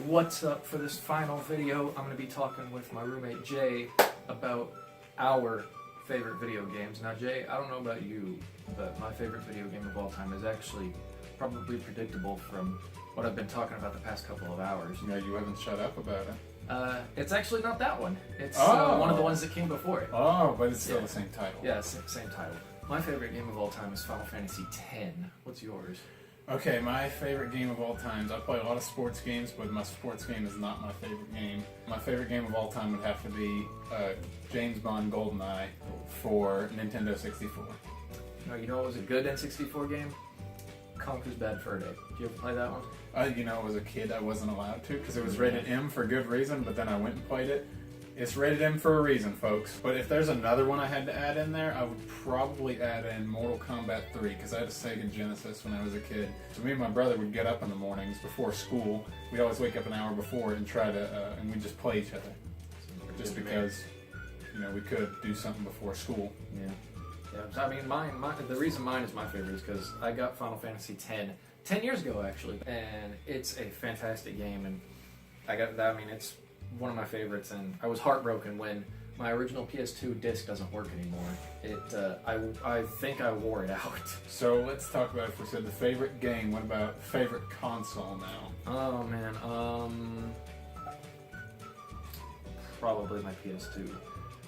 What's up? For this final video, I'm going to be talking with my roommate Jay about our favorite video games. Now Jay, I don't know about you, but my favorite video game of all time is actually probably predictable from what I've been talking about the past couple of hours. No, you haven't shut up about it. It's actually not that one. It's Oh. one of the ones that came before it. Oh, but it's still the same title. Yeah, same title. My favorite game of all time is Final Fantasy X. What's yours? Okay, my favorite game of all time. I play a lot of sports games, but my sports game is not my favorite game. My favorite game of all time would have to be James Bond GoldenEye for Nintendo 64. No, you know what was a good N64 game? Conker's Bad Fur Day. Did you ever play that one? As a kid, I wasn't allowed to because it was rated M for good reason, but then I went and played it. It's rated M for a reason, folks. But if there's another one I had to add in there, I would probably add in Mortal Kombat 3 because I had a Sega Genesis when I was a kid. So me and my brother would get up in the mornings before school. We'd always wake up an hour before and try to, and we'd just play each other. Just because, we could do something before school. Yeah. Yeah, I mean, the reason mine is my favorite is because I got Final Fantasy X 10 years ago, actually, and it's a fantastic game, and it's one of my favorites, and I was heartbroken when my original PS2 disc doesn't work anymore. I think I wore it out. So let's talk about, if we said the favorite game, what about favorite console now? Oh, man, probably my PS2.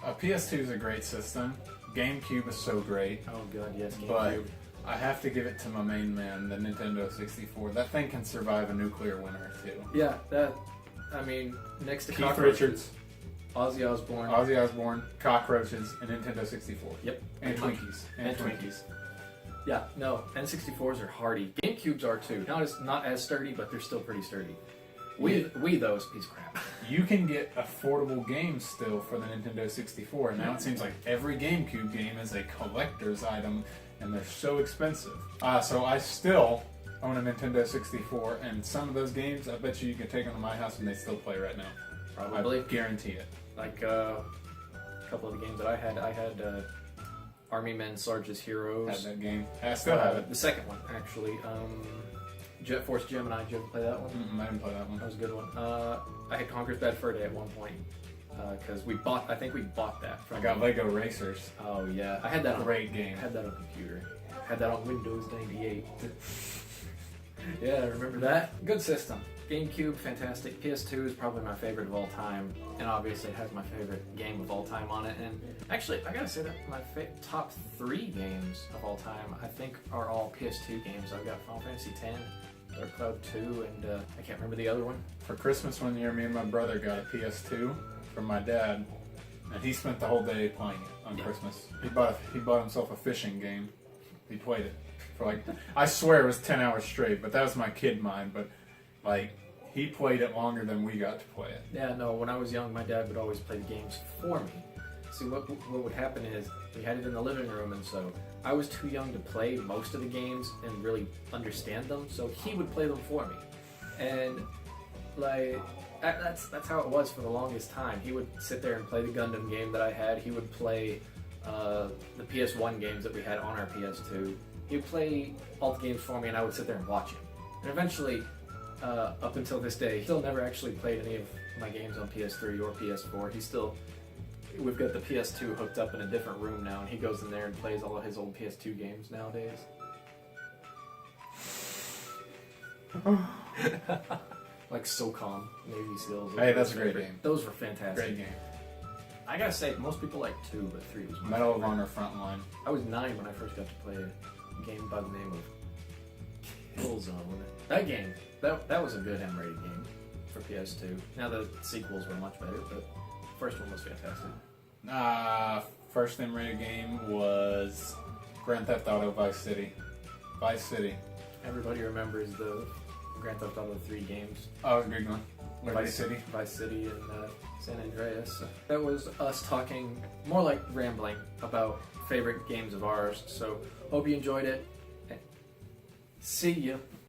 PS2 is a great system. GameCube is so great. Oh god, yes, GameCube. But I have to give it to my main man, the Nintendo 64. That thing can survive a nuclear winter too. Yeah, next to Keith Richards, Ozzy Osbourne, cockroaches, and Nintendo 64. Yep. And Twinkies. And Twinkies. Yeah, no, N64s are hardy. GameCubes are too. Not as sturdy, but they're still pretty sturdy. Wii though is a piece of crap. You can get affordable games still for the Nintendo 64, and now it seems like every GameCube game is a collector's item, and they're so expensive. So I still own a Nintendo 64, and some of those games, I bet you can take them to my house and they still play right now. Probably. I guarantee it. Like a couple of the games that I had Army Men, Sarge's Heroes. Had that game. I still have it. The second one, actually. Jet Force Gemini, did you ever play that one? I didn't play that one. That was a good one. I had Conker's Bad Fur Day at one point, because I think we bought that. I got Lego Racers. Oh yeah, I had that. Great game. I had that on computer. I had that on Windows 98. Yeah, I remember that. Good system. GameCube, fantastic. PS2 is probably my favorite of all time, and obviously it has my favorite game of all time on it. And actually, I gotta say that my top 3 games of all time, I think, are all PS2 games. I've got Final Fantasy X, Dark Cloud 2, and I can't remember the other one. For Christmas one year, me and my brother got a PS2 from my dad, and he spent the whole day playing it on Christmas. He bought himself a fishing game. He played it for I swear it was 10 hours straight, but that was my kid mind. But he played it longer than we got to play it. Yeah, no, when I was young, my dad would always play the games for me. See, what would happen is we had it in the living room, and so I was too young to play most of the games and really understand them, so he would play them for me. And that's how it was for the longest time. He would sit there and play the Gundam game that I had. He would play the PS1 games that we had on our PS2. He would play all the games for me, and I would sit there and watch him. And eventually, up until this day, he still never actually played any of my games on PS3 or PS4. We've got the PS2 hooked up in a different room now, and he goes in there and plays all of his old PS2 games nowadays. Like SOCOM, Navy SEALs. Hey, that's a great game. Those were fantastic. Great game. I gotta say, most people like 2, but 3 was my Medal of favorite. Honor Frontline. I was 9 when I first got to play a game by the name of Killzone. That game, that was a good M-rated game for PS2. Now the sequels were much better, but the first one was fantastic. First M-rated game was Grand Theft Auto Vice City. Vice City. Everybody remembers the Grand Theft Auto 3 games. Oh, it was a good one. Vice City. Vice City and San Andreas. That was us talking, more like rambling, about favorite games of ours. So, hope you enjoyed it. See ya.